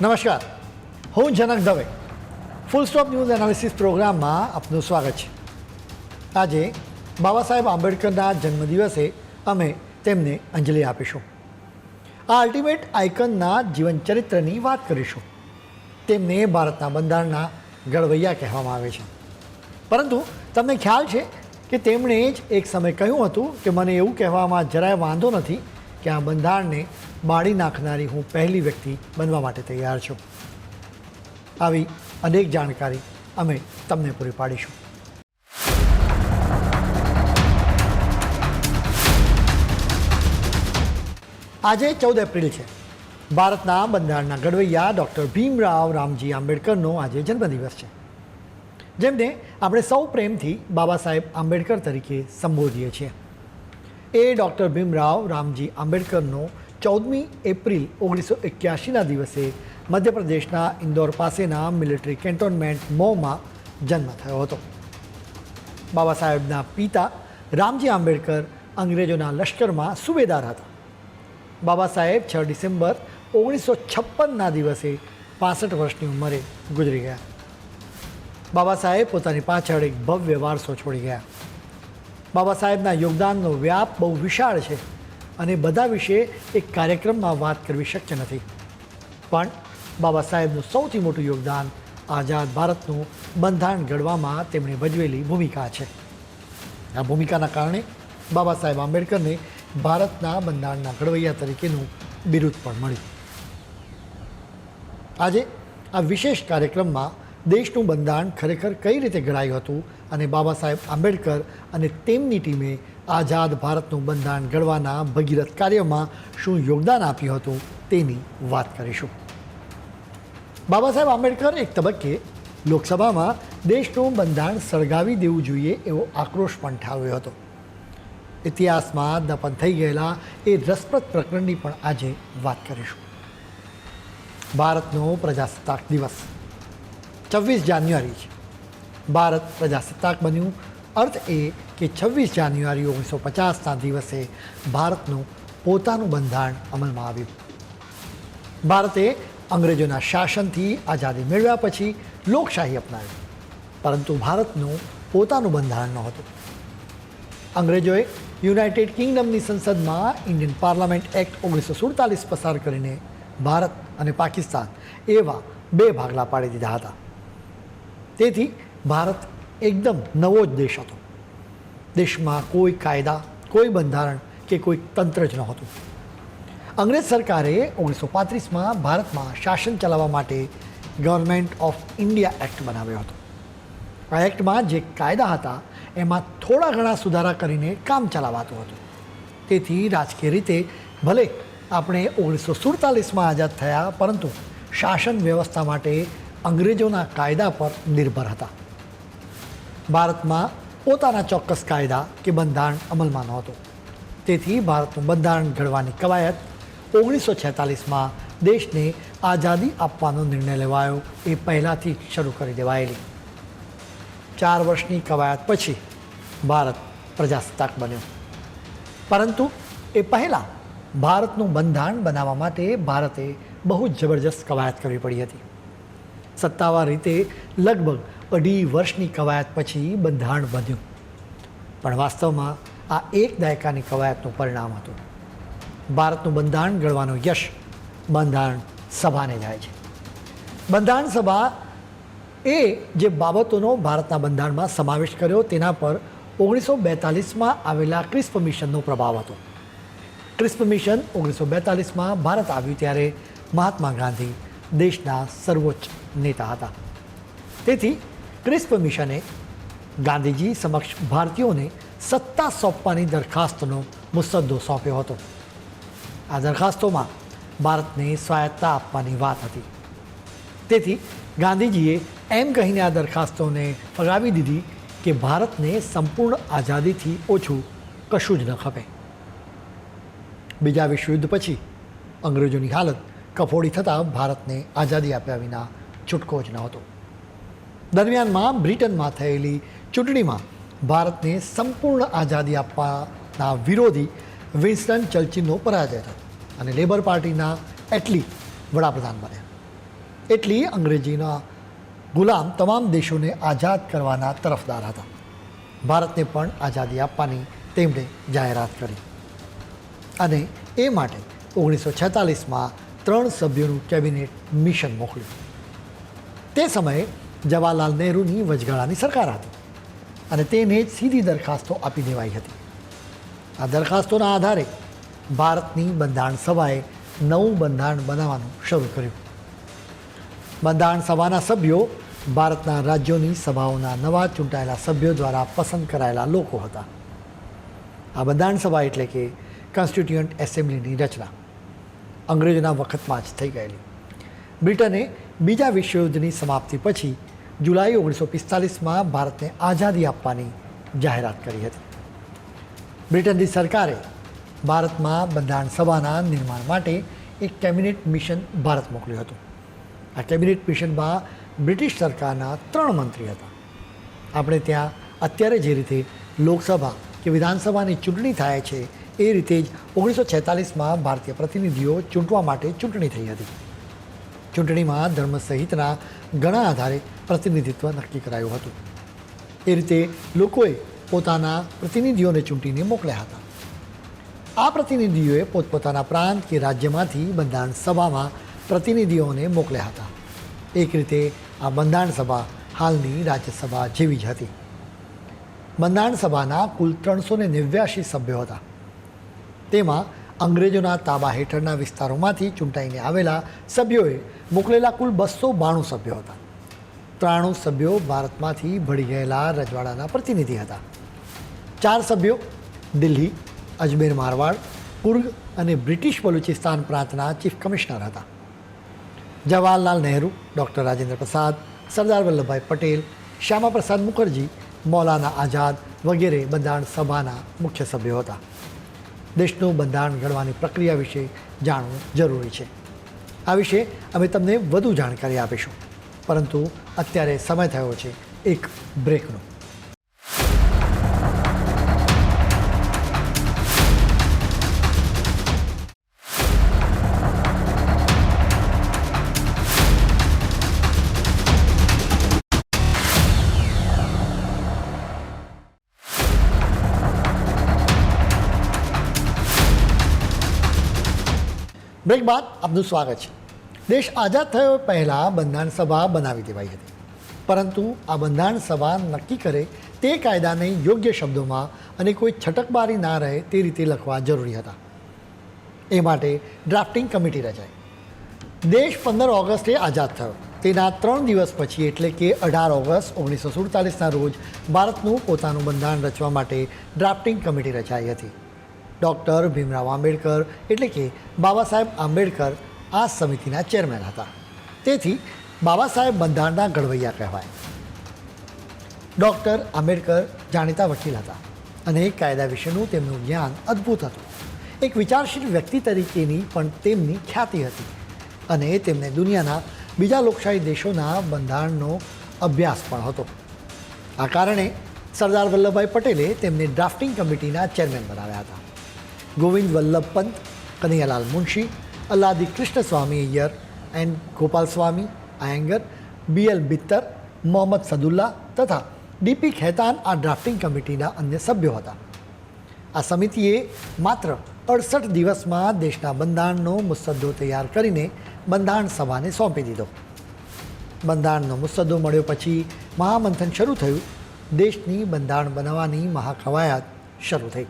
નમસ્કાર, હું Janak Dave. Full stop news analysis પ્રોગ્રામમાં આપનું સ્વાગત છે. આજે બાબા સાહેબ આંબેડકરના જન્મદિવસે અમે તેમને અંજલિ આપીશું. આ અલ્ટિમેટ આઇકનના જીવનચરિત્રની વાત કરીશું. તેમને ભારતના બંધારણના ઘડવૈયા કહેવામાં આવે છે. પરંતુ તમને ખ્યાલ છે કે તેમણે જ એક સમય કહ્યું હતું કે મને એવું કહેવામાં જરાય વાંધો નથી કે આ બંધારણને બાળી નાખનારી હું પહેલી વ્યક્તિ બનવા માટે તૈયાર છું. આવી અનેક જાણકારી અમે તમને પૂરી પાડીશું. આજે 14 એપ્રિલ છે. ભારતના બંધારણના ઘડવૈયા ડૉક્ટર ભીમરાવ રામજી આંબેડકરનો આજે જન્મદિવસ છે, જેમને આપણે સૌ પ્રેમથી બાબા સાહેબ આંબેડકર તરીકે સંબોધીએ છીએ. એ ડૉક્ટર ભીમરાવ રામજી આંબેડકરનો 14મી એપ્રિલ 1981ના દિવસે મધ્યપ્રદેશના ઇન્દોર પાસેના મિલિટરી કેન્ટોનમેન્ટ મોમાં જન્મ થયો હતો. બાબા સાહેબના પિતા રામજી આંબેડકર અંગ્રેજોના લશ્કરમાં સુબેદાર હતા. બાબા સાહેબ 6 ડિસેમ્બર 1956ના દિવસે 65 વર્ષની ઉંમરે ગુજરી ગયા. બાબા સાહેબ પોતાની પાછળ એક ભવ્ય વારસો છોડી ગયા. બાબા સાહેબના યોગદાનનો વ્યાપ બહુ વિશાળ છે અને બધા વિશે એક કાર્યક્રમમાં વાત કરવી શક્ય નથી. પણ બાબા સાહેબનું સૌથી મોટું યોગદાન આઝાદ ભારતનું બંધારણ ઘડવામાં તેમણે ભજવેલી ભૂમિકા છે. આ ભૂમિકાના કારણે બાબા સાહેબ આંબેડકરને ભારતના બંધારણના ઘડવૈયા તરીકેનું બિરુદ પણ મળ્યું. આજે આ વિશેષ કાર્યક્રમમાં દેશનું બંધારણ ખરેખર કઈ રીતે ઘડાયું હતું અને બાબા સાહેબ આંબેડકર અને તેમની ટીમે આઝાદ ભારતનું બંધારણ ઘડવાના ભગીરથ કાર્યમાં શું યોગદાન આપ્યું હતું તેની વાત કરીશું. બાબા સાહેબ આંબેડકર એક તબક્કે લોકસભામાં દેશનું બંધારણ સળગાવી દેવું જોઈએ એવો આક્રોશ પણ ઠાલવ્યો હતો. ઇતિહાસમાં દફન થઈ ગયેલા એ રસપ્રદ પ્રકરણની પણ આજે વાત કરીશું. ભારતનો પ્રજાસત્તાક દિવસ 26 જાન્યુઆરી છે. ભારત પ્રજાસત્તાક બન્યું અર્થ એ કે 26 જાન્યુઆરી 1950ના દિવસે ભારતનું પોતાનું બંધારણ અમલમાં આવ્યું. ભારતે અંગ્રેજોના શાસનથી આઝાદી મેળવ્યા પછી લોકશાહી અપનાવી, પરંતુ ભારતનું પોતાનું બંધારણ નહોતું. અંગ્રેજોએ યુનાઇટેડ કિંગડમની સંસદમાં ઇન્ડિયન પાર્લામેન્ટ એક્ટ 1947 પસાર કરીને ભારત અને પાકિસ્તાન એવા બે ભાગલા પાડી દીધા હતા. તેથી ભારત એકદમ નવો જ દેશ હતો. દેશમાં કોઈ કાયદા, કોઈ બંધારણ કે કોઈ તંત્ર જ નહોતું. અંગ્રેજ સરકારે 1935માં ભારતમાં શાસન ચલાવવા માટે ગવર્મેન્ટ ઓફ ઇન્ડિયા એક્ટ બનાવ્યો હતો. આ એક્ટમાં જે કાયદા હતા એમાં થોડા ઘણા સુધારા કરીને કામ ચલાવાતું હતું. તેથી રાજકીય રીતે ભલે આપણે 1947માં આઝાદ થયા, પરંતુ શાસન વ્યવસ્થા માટે અંગ્રેજોના કાયદા પર નિર્ભર હતા. ભારતમાં પોતાના ચોક્કસ કાયદા કે બંધારણ અમલમાં નહોતું. તેથી ભારતનું બંધારણ ઘડવાની કવાયત 1946માં દેશને આઝાદી આપવાનો નિર્ણય લેવાયો એ પહેલાંથી જ શરૂ કરી દેવાયેલી. 4 વર્ષની કવાયત પછી ભારત પ્રજાસત્તાક બન્યું. પરંતુ એ પહેલાં ભારતનું બંધારણ બનાવવા માટે ભારતે બહુ જ જબરજસ્ત કવાયત કરવી પડી હતી. સત્તાવાર રીતે લગભગ 2.5 વર્ષની કવાયત પછી બંધારણ બન્યું. પણ વાસ્તવમાં આ એક દાયકાની કવાયતનું પરિણામ હતું. ભારતનું બંધારણ ઘડવાનો યશ બંધારણ સભાને જાય છે. બંધારણ સભા એ જે બાબતોનો ભારતના બંધારણમાં સમાવેશ કર્યો તેના પર 1942માં આવેલા ક્રિસ્પ મિશનનો પ્રભાવ હતો. ક્રિસ્પ મિશન 1942માં ભારત આવ્યું ત્યારે મહાત્મા ગાંધી દેશના સર્વોચ્ચ નેતા હતા. તેથી ક્રિસ્પ મિશને ગાંધીજી સમક્ષ ભારતીયોને સત્તા સોંપવાની દરખાસ્તનો મુસદ્દો સોંપ્યો હતો. આ દરખાસ્તોમાં ભારતને સ્વાયત્તતા આપવાની વાત હતી. તેથી ગાંધીજીએ એમ કહીને આ દરખાસ્તોને ફગાવી દીધી કે ભારતને સંપૂર્ણ આઝાદીથી ઓછું કશું જ ન ખપે. બીજા વિશ્વયુદ્ધ પછી અંગ્રેજોની હાલત કફોડી થતાં ભારતને આઝાદી આપ્યા વિના છૂટકો જ નહોતો. દરમિયાનમાં બ્રિટનમાં થયેલી ચૂંટણીમાં ભારતને સંપૂર્ણ આઝાદી આપવાના વિરોધી વિન્સ્ટન ચર્ચિલનો પરાજય થયો અને લેબર પાર્ટીના એટલી વડાપ્રધાન બન્યા. એટલી અંગ્રેજીના ગુલામ તમામ દેશોને આઝાદ કરવાના તરફદાર હતા. ભારતને પણ આઝાદી આપવાની તેમણે જાહેરાત કરી અને એ માટે 1946માં 3 સભ્યોનું કેબિનેટ મિશન મોકલ્યું. તે સમયે જવાહરલાલ નહેરુની વચગાળાની સરકાર હતી અને તેને જ સીધી દરખાસ્તો આપી દેવાઈ હતી. આ દરખાસ્તોના આધારે ભારતની બંધારણ સભાએ નવું બંધારણ બનાવવાનું શરૂ કર્યું. બંધારણ સભાના સભ્યો ભારતના રાજ્યોની સભાઓના નવા ચૂંટાયેલા સભ્યો દ્વારા પસંદ કરાયેલા લોકો હતા. આ બંધારણ સભા એટલે કે કોન્સ્ટિટ્યુઅન્ટ એસેમ્બલીની રચના અંગ્રેજોના વખતમાં જ થઈ ગયેલી. બ્રિટને બીજા વિશ્વયુદ્ધની સમાપ્તિ પછી જુલાઈ 1945માં ભારતને આઝાદી આપવાની જાહેરાત કરી હતી. બ્રિટનની સરકારે ભારતમાં બંધારણ સભાના નિર્માણ માટે એક કેબિનેટ મિશન ભારત મોકલ્યું હતું. આ કેબિનેટ મિશનમાં બ્રિટિશ સરકારના 3 મંત્રી હતા. આપણે ત્યાં અત્યારે જે રીતે લોકસભા કે વિધાનસભાની ચૂંટણી થાય છે એ રીતે જ 1946માં ભારતીય પ્રતિનિધિઓ ચૂંટવા માટે ચૂંટણી થઈ હતી. ચૂંટણીમાં ધર્મ સહિતના ઘણા આધારે પ્રતિનિધિત્વ નક્કી કરાયું હતું. એ રીતે લોકોએ પોતાના પ્રતિનિધિઓને ચૂંટીને મોકલ્યા હતા. આ પ્રતિનિધિઓએ પોતપોતાના પ્રાંત કે રાજ્યમાંથી બંધારણ સભામાં પ્રતિનિધિઓને મોકલ્યા હતા. એક રીતે આ બંધારણ સભા હાલની રાજ્યસભા જેવી જ હતી. બંધારણ સભાના કુલ 389 સભ્યો હતા. તેમાં અંગ્રેજોના તાબા હેઠળના વિસ્તારોમાંથી ચૂંટાઈને આવેલા સભ્યોએ મોકલેલા કુલ 292 સભ્યો હતા. 93 સભ્યો ભારતમાંથી ભળી ગયેલા રજવાડાના પ્રતિનિધિ હતા. 4 સભ્યો દિલ્હી, અજમેર મારવાડ, કુર્ગ અને બ્રિટિશ બલુચિસ્તાન પ્રાંતના ચીફ કમિશનર હતા. જવાહરલાલ નહેરુ, ડૉક્ટર રાજેન્દ્ર પ્રસાદ, સરદાર વલ્લભભાઈ પટેલ, શ્યામા પ્રસાદ મુખર્જી, મૌલાના આઝાદ વગેરે બંધારણ સભાના મુખ્ય સભ્યો હતા. દેશનું બંધારણ ઘડવાની પ્રક્રિયા વિશે જાણવું જરૂરી છે. આ વિશે અમે તમને વધુ જાણકારી આપીશું, પરંતુ અત્યારે સમય થયો છે એક બ્રેકનો. બ્રેક બાદ આપનું સ્વાગત છે. દેશ આઝાદ થયો પહેલાં બંધારણ સભા બનાવી દેવાઈ હતી, પરંતુ આ બંધારણ સભા નક્કી કરે તે કાયદાને યોગ્ય શબ્દોમાં અને કોઈ છટકબારી ના રહે તે રીતે લખવા જરૂરી હતા. એ માટે ડ્રાફ્ટિંગ કમિટી રચાઈ. દેશ 15 ઓગસ્ટે આઝાદ થયો. તેના 3 દિવસ પછી એટલે કે 18 ઓગસ્ટ 1947ના રોજ ભારતનું પોતાનું બંધારણ રચવા માટે ડ્રાફ્ટિંગ કમિટી રચાઈ હતી. ડૉક્ટર ભીમરાવ આંબેડકર એટલે કે બાબા સાહેબ આંબેડકર આ સમિતિના ચેરમેન હતા. તેથી બાબા સાહેબ બંધારણના ઘડવૈયા કહેવાય. ડૉક્ટર આંબેડકર જાણીતા વકીલ હતા અને કાયદા વિશેનું તેમનું જ્ઞાન અદ્ભુત હતું. એક વિચારશીલ વ્યક્તિ તરીકેની પણ તેમની ખ્યાતિ હતી અને તેમને દુનિયાના બીજા લોકશાહી દેશોના બંધારણનો અભ્યાસ પણ હતો. આ કારણે સરદાર વલ્લભભાઈ પટેલે તેમને ડ્રાફ્ટિંગ કમિટીના ચેરમેન બનાવ્યા હતા. ગોવિંદ વલ્લભ પંત, કનૈયાલાલ મુનશી, અલ્લાદી કૃષ્ણ સ્વામી અય્યર એન્ડ ગોપાલ સ્વામી આયંગર, BL બિત્તર, મોહમ્મદ સદુલ્લા તથા DP ખેતાન આ ડ્રાફ્ટિંગ કમિટીના અન્ય સભ્યો હતા. આ સમિતિએ માત્ર 68 દિવસમાં દેશના બંધારણનો મુસદ્દો તૈયાર કરીને બંધારણ સભાને સોંપી દીધો. બંધારણનો મુસદ્દો મળ્યો પછી મહામંથન શરૂ થયું. દેશની બંધારણ બનાવવાની મહાકવાયત શરૂ થઈ.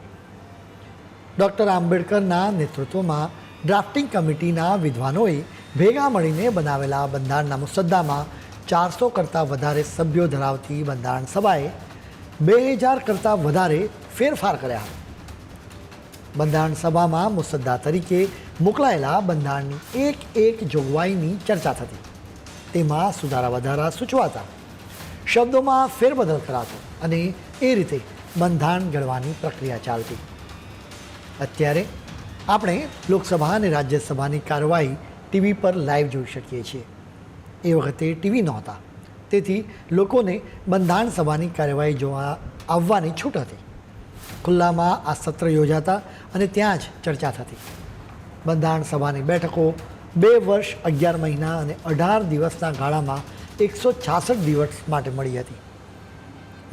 ડૉક્ટર આંબેડકરના નેતૃત્વમાં ડ્રાફ્ટિંગ કમિટીના વિદ્વાનોએ ભેગા મળીને બનાવેલા બંધારણના મુસદ્દામાં 400 કરતાં વધારે સભ્યો ધરાવતી બંધારણ સભાએ 2000 કરતાં વધારે ફેરફાર કર્યા. બંધારણ સભામાં મુસદ્દા તરીકે મોકલાયેલા બંધારણની એક જોગવાઈની ચર્ચા થતી. તેમાં સુધારા વધારા સૂચવાતા, શબ્દોમાં ફેરબદલ કરાતો અને એ રીતે બંધારણ ઘડવાની પ્રક્રિયા ચાલતી. અત્યારે આપણે લોકસભા અને રાજ્યસભાની કાર્યવાહી ટીવી પર લાઈવ જોઈ શકીએ છીએ. એ વખતે ટીવી નહોતા, તેથી લોકોને બંધારણ સભાની કાર્યવાહી જોવા આવવાની છૂટ હતી. ખુલ્લામાં આ સત્ર યોજાતા અને ત્યાં જ ચર્ચા થતી. બંધારણ સભાની બેઠકો 2 વર્ષ 11 મહિના અને 18 દિવસના ગાળામાં 166 દિવસ માટે મળી હતી.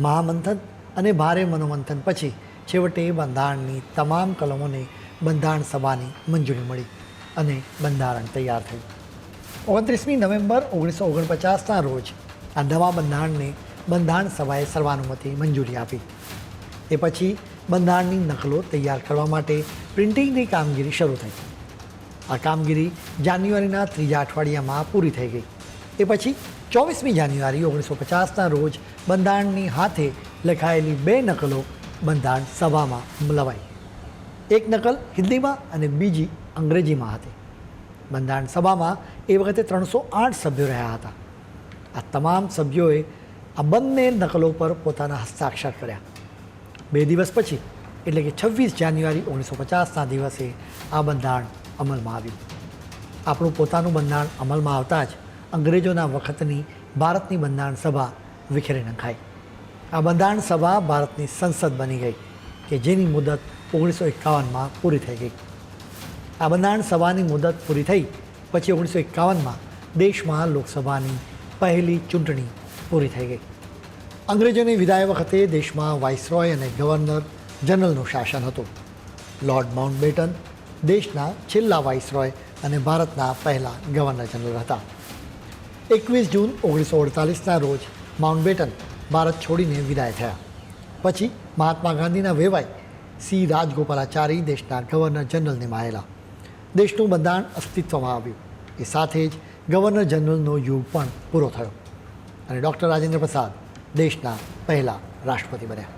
મહામંથન અને ભારે મનોમંથન પછી છેવટે બંધારણની તમામ કલમોને બંધારણ સભાની મંજૂરી મળી અને બંધારણ તૈયાર થયું. 29મી નવેમ્બર 1949ના રોજ આ નવા બંધારણને બંધારણ સભાએ સર્વાનુમતે મંજૂરી આપી. એ પછી બંધારણની નકલો તૈયાર કરવા માટે પ્રિન્ટિંગની કામગીરી શરૂ થઈ. આ કામગીરી જાન્યુઆરીના ત્રીજા અઠવાડિયામાં પૂરી થઈ ગઈ. એ પછી 24મી જાન્યુઆરી 1950ના રોજ બંધારણની હાથે લખાયેલી 2 નકલો બંધારણ સભામાં લવાઈ. એક નકલ હિન્દીમાં અને બીજી અંગ્રેજીમાં હતી. બંધારણ સભામાં એ વખતે 308 સભ્યો રહ્યા હતા. આ તમામ સભ્યોએ આ બંને નકલો પર પોતાના હસ્તાક્ષર કર્યા. 2 દિવસ પછી એટલે કે 26 જાન્યુઆરી 1950ના દિવસે આ બંધારણ અમલમાં આવ્યું. આપણું પોતાનું બંધારણ અમલમાં આવતા જ અંગ્રેજોના વખતની ભારતની બંધારણ સભા વિખેરી નખાઈ. આ બંધારણ સભા ભારતની સંસદ બની ગઈ કે જેની મુદત 1951માં પૂરી થઈ ગઈ. આ બંધારણ સભાની મુદત પૂરી થઈ પછી 1951માં દેશમાં લોકસભાની પહેલી ચૂંટણી પૂરી થઈ ગઈ. અંગ્રેજોની વિદાય વખતે દેશમાં વાઇસરોય અને ગવર્નર જનરલનું શાસન હતું. લોર્ડ માઉન્ટબેટન દેશના છેલ્લા વાઇસરોય અને ભારતના પહેલા ગવર્નર જનરલ હતા. 21 જૂન 1948ના રોજ માઉન્ટબેટન ભારત છોડીને વિદાય થયા. પછી મહાત્મા ગાંધીના વેવાઈ સી રાજગોપાલાચારી દેશના ગવર્નર જનરલ નિમાયેલા. દેશનું બંધારણ અસ્તિત્વમાં આવ્યું. એ સાથે જ ગવર્નર જનરલનો યુગ પણ પૂરો થયો અને ડૉક્ટર રાજેન્દ્ર પ્રસાદ દેશના પહેલા રાષ્ટ્રપતિ બન્યા.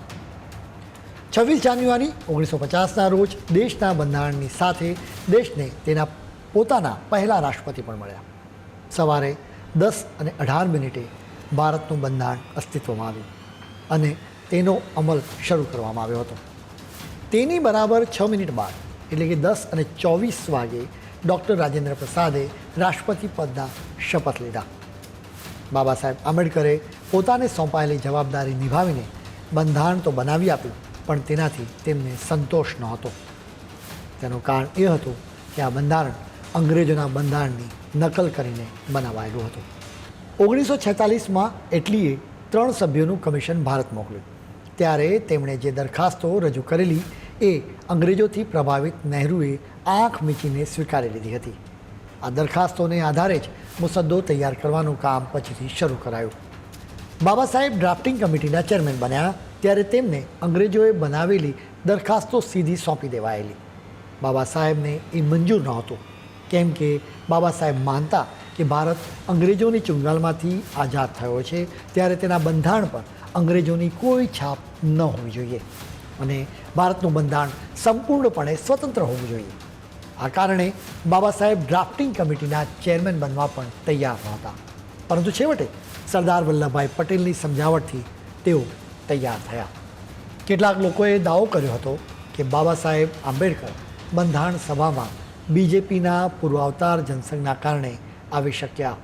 26 જાન્યુઆરી 1950ના રોજ દેશના બંધારણની સાથે દેશને તેના પોતાના પહેલા રાષ્ટ્રપતિ પણ મળ્યા. સવારે 10:18 ભારતનું બંધારણ અસ્તિત્વમાં આવ્યું અને તેનો અમલ શરૂ કરવામાં આવ્યો હતો. તેની બરાબર 6 મિનિટ બાદ એટલે કે 10:24 વાગે ડૉક્ટર રાજેન્દ્ર પ્રસાદે રાષ્ટ્રપતિ પદના શપથ લીધા. બાબા સાહેબ આંબેડકરે પોતાને સોંપાયેલી જવાબદારી નિભાવીને બંધારણ તો બનાવી આપ્યું પણ તેનાથી તેમને સંતોષ નહોતો. તેનું કારણ એ હતું કે આ બંધારણ અંગ્રેજોના બંધારણની નકલ કરીને બનાવાયેલું હતું. 1946માં એટલીએ 3 સભ્યોનું કમિશન ભારત મોકલ્યું. ત્યારે તેમણે જે દરખાસ્તો રજૂ કરેલી એ અંગ્રેજોથી પ્રભાવિત નહેરુએ આંખ મીચીને સ્વીકારી લીધી હતી. આ દરખાસ્તોને આધારે જ મુસદ્દો તૈયાર કરવાનું કામ પછીથી શરૂ કરાયું. બાબા સાહેબ ડ્રાફ્ટિંગ કમિટીના ચેરમેન બન્યા ત્યારે તેમને અંગ્રેજોએ બનાવેલી દરખાસ્તો સીધી સોંપી દેવાયેલી. બાબા સાહેબને એ મંજૂર નહોતું કેમ કે બાબા સાહેબ માનતા કે ભારત અંગ્રેજોની ચુંગાલમાંથી આઝાદ થયો છે ત્યારે તેના બંધારણ પર અંગ્રેજોની કોઈ છાપ ન હોવી જોઈએ અને ભારતનું બંધારણ સંપૂર્ણપણે સ્વતંત્ર હોવું જોઈએ. આ કારણે બાબા સાહેબ ડ્રાફ્ટિંગ કમિટીના ચેરમેન બનવા પણ તૈયાર નહોતા. પરંતુ છેવટે સરદાર વલ્લભભાઈ પટેલની સમજાવટથી તેઓ તૈયાર થયા. કેટલાક લોકોએ દાવો કર્યો હતો કે બાબા સાહેબ આંબેડકર બંધારણ સભામાં બીજેપીના પૂર્વાવતાર જનસંઘના કારણે આવી શક્યા.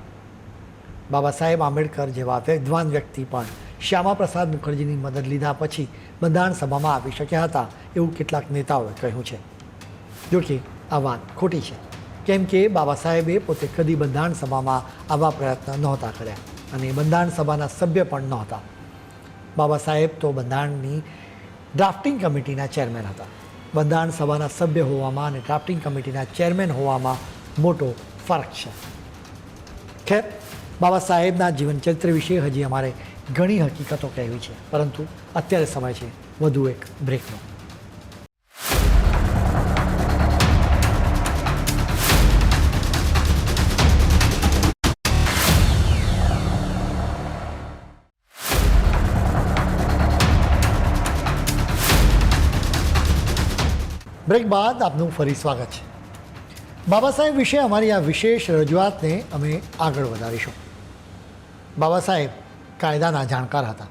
બાબા સાહેબ આંબેડકર જેવા વિદ્વાન વ્યક્તિ પણ શ્યામા પ્રસાદ મુખર્જીની મદદ લીધા પછી બંધારણ સભામાં આવી શક્યા હતા એવું કેટલાક નેતાઓએ કહ્યું છે. જોકે આ વાત ખોટી છે કેમ કે બાબા સાહેબે પોતે કદી બંધારણ સભામાં આવા પ્રયત્ન નહોતા કર્યા અને બંધારણ સભાના સભ્ય પણ નહોતા. બાબા સાહેબ તો બંધારણની ડ્રાફ્ટિંગ કમિટીના ચેરમેન હતા. બંધારણ સભાના સભ્ય હોવામાં અને ડ્રાફ્ટિંગ કમિટીના ચેરમેન હોવામાં મોટો ફરક છે. ખેર, બાબા સાહેબના જીવનચરિત્ર વિશે હજી અમારે ઘણી હકીકતો કહેવી છે પરંતુ અત્યારે સમય છે વધુ એક બ્રેકનો. બ્રેક બાદ આપનું ફરી સ્વાગત છે. બાબા સાહેબ વિશે અમારી આ વિશેષ રજૂઆતને અમે આગળ વધારીશું. બાબા સાહેબ કાયદાના જાણકાર હતા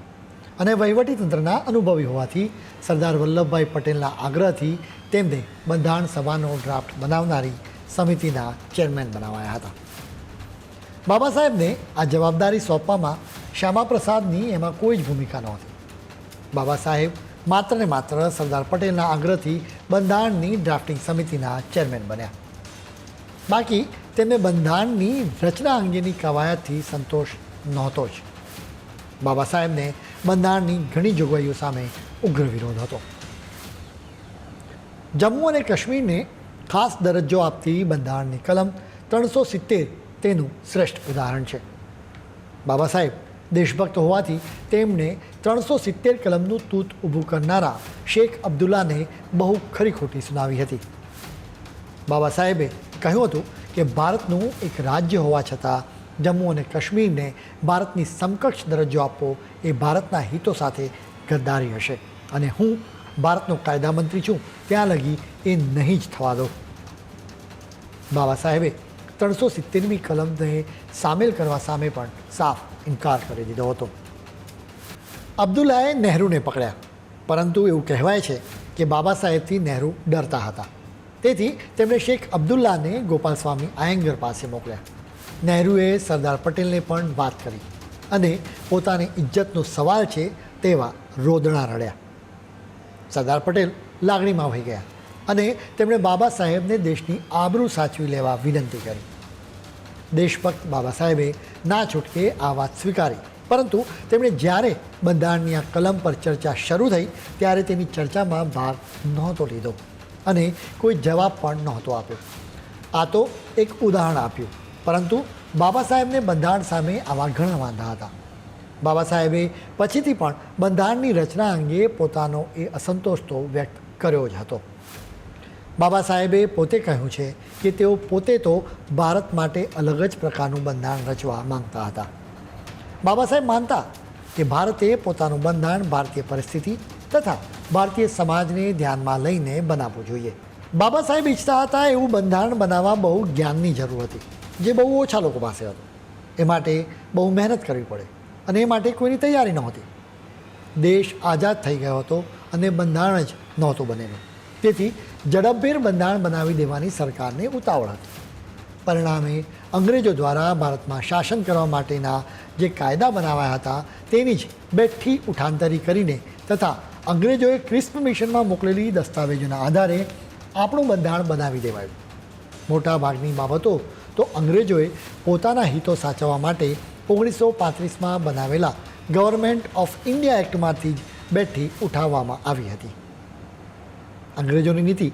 અને વહીવટીતંત્રના અનુભવી હોવાથી સરદાર વલ્લભભાઈ પટેલના આગ્રહથી તેમને બંધારણ સભાનો ડ્રાફ્ટ બનાવનારી સમિતિના ચેરમેન બનાવાયા હતા. બાબા સાહેબને આ જવાબદારી સોંપવામાં શ્યામા પ્રસાદની એમાં કોઈ જ ભૂમિકા નહોતી. બાબા સાહેબ માત્ર ને માત્ર સરદાર પટેલના આગ્રહથી બંધારણની ડ્રાફ્ટિંગ સમિતિના ચેરમેન બન્યા. બાકી તેમને બંધારણની રચના અંગેની કવાયતથી સંતોષ નહોતો જ. બાબા સાહેબને બંધારણની ઘણી જોગવાઈઓ સામે ઉગ્ર વિરોધ હતો. જમ્મુ અને કાશ્મીરને ખાસ દરજ્જો આપતી બંધારણની કલમ 370 તેનું શ્રેષ્ઠ ઉદાહરણ છે. બાબા સાહેબ દેશભક્ત હોવાથી તેમણે 370 કલમનું તૂત ઊભું કરનારા શેખ અબ્દુલ્લાને બહુ ખરી ખોટી સુનાવી હતી. બાબા સાહેબે કહ્યું હતું કે ભારતનું એક રાજ્ય હોવા છતાં જમ્મુ અને કાશ્મીરને ભારતની સમકક્ષ દરજ્જો આપવો એ ભારતના હિતો સાથે ગદ્દારી હશે અને હું ભારતનો કાયદા મંત્રી છું ત્યાં લગી એ નહીં જ થવા દો. બાબા સાહેબે 370મી કલમને સામેલ કરવા સામે પણ સાફ ઇનકાર કરી દીધો હતો. અબ્દુલ્લાએ નહેરુને પકડ્યા, પરંતુ એવું કહેવાય છે કે બાબા સાહેબથી નહેરુ ડરતા હતા. તેથી તેમણે શેખ અબ્દુલ્લાને ગોપાલ સ્વામી આયંગર પાસે મોકલ્યા. નહેરુએ સરદાર પટેલને પણ વાત કરી અને પોતાની ઇજ્જતનો સવાલ છે તેવા રોદણા રડ્યા. સરદાર પટેલ લાગણીમાં વહી ગયા અને તેમણે બાબા સાહેબને દેશની આબરૂ સાચવી લેવા વિનંતી કરી. દેશભક્ત બાબા સાહેબે ના છૂટકે આ વાત સ્વીકારી, પરંતુ તેમણે જ્યારે બંધારણની આ કલમ પર ચર્ચા શરૂ થઈ ત્યારે તેની ચર્ચામાં ભાગ નહોતો લીધો અને કોઈ જવાબ પણ નહોતો આપ્યો. આ તો એક ઉદાહરણ આપ્યું, પરંતુ બાબા સાહેબને બંધારણ સામે આવા ઘણા વાંધા હતા. બાબા સાહેબે પછીથી પણ બંધારણની રચના અંગે પોતાનો એ અસંતોષ તો વ્યક્ત કર્યો જ હતો. બાબા સાહેબે પોતે કહ્યું છે કે તેઓ પોતે તો ભારત માટે અલગ જ પ્રકારનું બંધારણ રચવા માંગતા હતા. બાબા સાહેબ માનતા કે ભારતે પોતાનું બંધારણ ભારતીય પરિસ્થિતિ તથા ભારતીય સમાજને ધ્યાનમાં લઈને બનાવવું જોઈએ. બાબા સાહેબ ઈચ્છતા હતા એવું બંધારણ બનાવવા બહુ જ્ઞાનની જરૂર હતી, જે બહુ ઓછા લોકો પાસે હતું. એ માટે બહુ મહેનત કરવી પડે અને એ માટે કોઈની તૈયારી નહોતી. દેશ આઝાદ થઈ ગયો હતો અને બંધારણ જ નહોતું બનેલું. તેથી ઝડપભેર બંધારણ બનાવી દેવાની સરકારને ઉતાવળ હતી. પરિણામે અંગ્રેજો દ્વારા ભારતમાં શાસન કરવા માટેના જે કાયદા બનાવ્યા હતા તેની જ બેઠી ઉઠાંતરી કરીને તથા અંગ્રેજોએ ક્રિસ્પ મિશનમાં મોકલેલી દસ્તાવેજોના આધારે આપણું બંધારણ બનાવી દેવાયું. મોટાભાગની બાબતો તો અંગ્રેજોએ પોતાના હિતો સાચવવા માટે 1935માં બનાવેલા ગવર્મેન્ટ ઓફ ઇન્ડિયા એક્ટમાંથી જ બેઠી ઉઠાવવામાં આવી હતી. અંગ્રેજોની નીતિ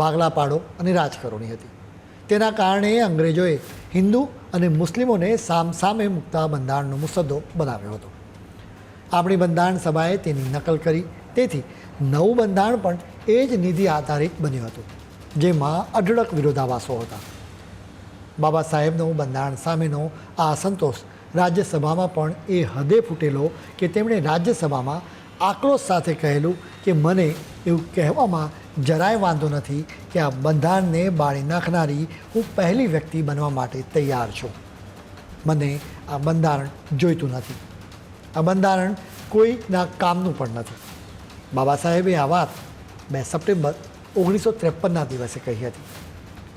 ભાગલા પાડો અને રાજ કરોની હતી. તેના કારણે અંગ્રેજોએ હિન્દુ અને મુસ્લિમોને સામે મૂકતા બંધારણનો મુસદ્દો બનાવ્યો હતો. આપણી બંધારણ સભાએ તેની નકલ કરી, તેથી નવું બંધારણ પણ એ જ નિધિ આધારિત બન્યું હતું, જેમાં અઢળક વિરોધાભાસો હતા. બાબા સાહેબનો બંધારણ સામેનો આ અસંતોષ રાજ્યસભામાં પણ એ હદે ફૂટેલો કે તેમણે રાજ્યસભામાં આક્રોશ સાથે કહેલું કે મને એવું કહેવામાં જરાય વાંધો નથી કે આ બંધારણને બાળી નાખનારી હું પહેલી વ્યક્તિ બનવા માટે તૈયાર છું. મને આ બંધારણ જોઈતું નથી. આ બંધારણ કોઈના કામનું પણ નથી. બાબા સાહેબે આ વાત 2 સપ્ટેમ્બર 1953ના દિવસે કહી હતી.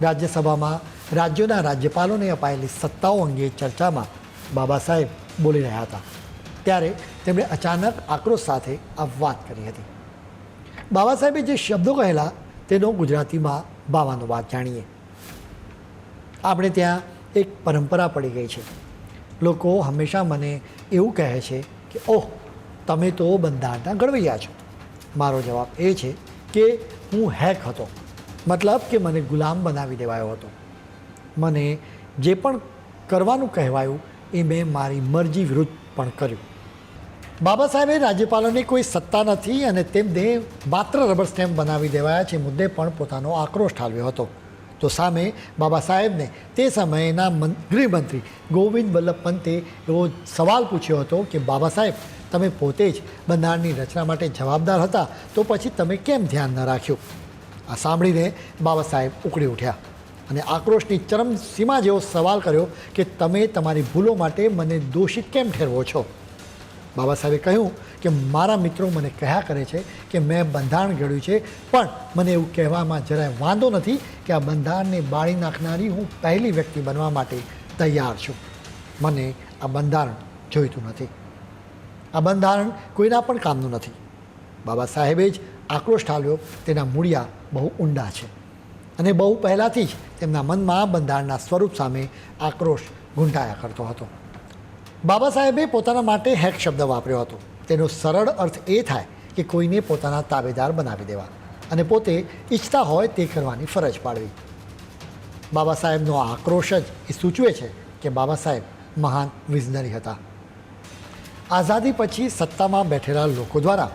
રાજ્યસભામાં રાજ્યોના રાજ્યપાલોને અપાયેલી સત્તાઓ અંગે ચર્ચામાં બાબા સાહેબ બોલી રહ્યા હતા ત્યારે તેમણે અચાનક આક્રોશ સાથે આ વાત કરી હતી. બાબા સાહેબે જે શબ્દો કહેલા તેનો ગુજરાતીમાં ભાવાનુવાદ જાણીએ. આપણે ત્યાં એક પરંપરા પડી ગઈ છે. લોકો હંમેશા મને એવું કહે છે કે ઓહ, તમે તો બંધારણના ઘડવૈયા છો. મારો જવાબ એ છે કે હું હેક હતો, મતલબ કે મને ગુલામ બનાવી દેવાયો હતો. મને જે પણ કરવાનું કહેવાયું એ મેં મારી મરજી વિરુદ્ધ પણ કર્યું. બાબા સાહેબે રાજ્યપાલોની કોઈ સત્તા નથી અને તેમને માત્ર રબર સ્ટેમ્પ બનાવી દેવાયા છે મુદ્દે પણ પોતાનો આક્રોશ ઠાલવ્યો હતો. તો સામે બાબા સાહેબને તે સમયના ગૃહમંત્રી ગોવિંદ વલ્લભ પંતે એવો સવાલ પૂછ્યો હતો કે બાબા સાહેબ, તમે પોતે જ બંધારણની રચના માટે જવાબદાર હતા, તો પછી તમે કેમ ધ્યાન ન રાખ્યું? આ સાંભળીને બાબા સાહેબ ઉકળી ઉઠ્યા અને આક્રોશની ચરમ સીમા જેવો સવાલ કર્યો કે તમે તમારી ભૂલો માટે મને દોષિત કેમ ઠેરવો છો? બાબા સાહેબે કહ્યું કે મારા મિત્રો મને કહ્યા કરે છે કે મેં બંધારણ ઘડ્યું છે, પણ મને એવું કહેવામાં જરાય વાંધો નથી કે આ બંધારણને બાળી નાખનારી હું પહેલી વ્યક્તિ બનવા માટે તૈયાર છું. મને આ બંધારણ જોઈતું નથી. આ બંધારણ કોઈના પણ કામનું નથી. બાબા સાહેબે જ આક્રોશ ઠાલ્યો તેના મૂળિયા બહુ ઊંડા છે. અને બહુ પહેલાંથી જ તેમના મનમાં બંધારણના સ્વરૂપ સામે આક્રોશ ઘૂંટાયા કરતો હતો. બાબા સાહેબે પોતાના માટે હેક શબ્દ વાપર્યો હતો. તેનો સરળ અર્થ એ થાય કે કોઈને પોતાના તાબેદાર બનાવી દેવા અને પોતે ઈચ્છતા હોય તે કરવાની ફરજ પાડવી. બાબા સાહેબનો આ આક્રોશ જ એ સૂચવે છે કે બાબા સાહેબ મહાન વિઝનરી હતા. આઝાદી પછી સત્તામાં બેઠેલા લોકો દ્વારા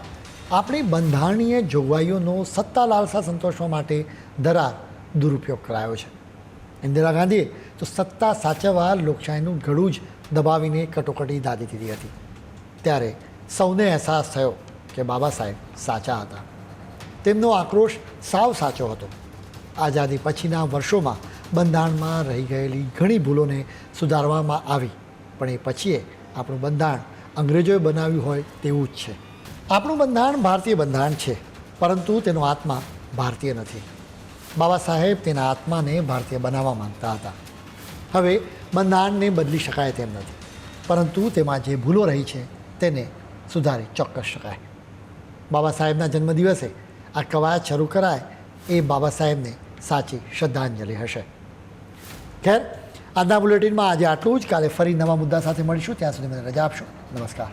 આપણી બંધારણીય જોગવાઈઓનો સત્તા લાલસા સંતોષવા માટે દુરુપયોગ કરાયો છે. ઇન્દિરા ગાંધીએ તો સત્તા સાચવવા લોકશાહીનું ગળું જ દબાવીને કટોકટી દાદી દીધી હતી. ત્યારે સૌને અહેસાસ થયો કે બાબા સાહેબ સાચા હતા. તેમનો આક્રોશ સાવ સાચો હતો. આઝાદી પછીના વર્ષોમાં બંધારણમાં રહી ગયેલી ઘણી ભૂલોને સુધારવામાં આવી, પણ એ પછીએ આપણું બંધારણ અંગ્રેજોએ બનાવ્યું હોય તેવું જ છે. આપણું બંધારણ ભારતીય બંધારણ છે, પરંતુ તેનો આત્મા ભારતીય નથી. બાબા સાહેબ તેના આત્માને ભારતીય બનાવવા માંગતા હતા. હવે બંધારણને બદલી શકાય તેમ નથી, પરંતુ તેમાં જે ભૂલો રહી છે તેને સુધારી ચોક્કસ શકાય. બાબા સાહેબના જન્મદિવસે આ કવાયત શરૂ કરાય એ બાબા સાહેબને સાચી શ્રદ્ધાંજલિ હશે. ખેર, આજના બુલેટિનમાં આજે આટલું જ. કાલે ફરી નવા મુદ્દા સાથે મળીશું. ત્યાં સુધી મને રજા આપશો. નમસ્કાર.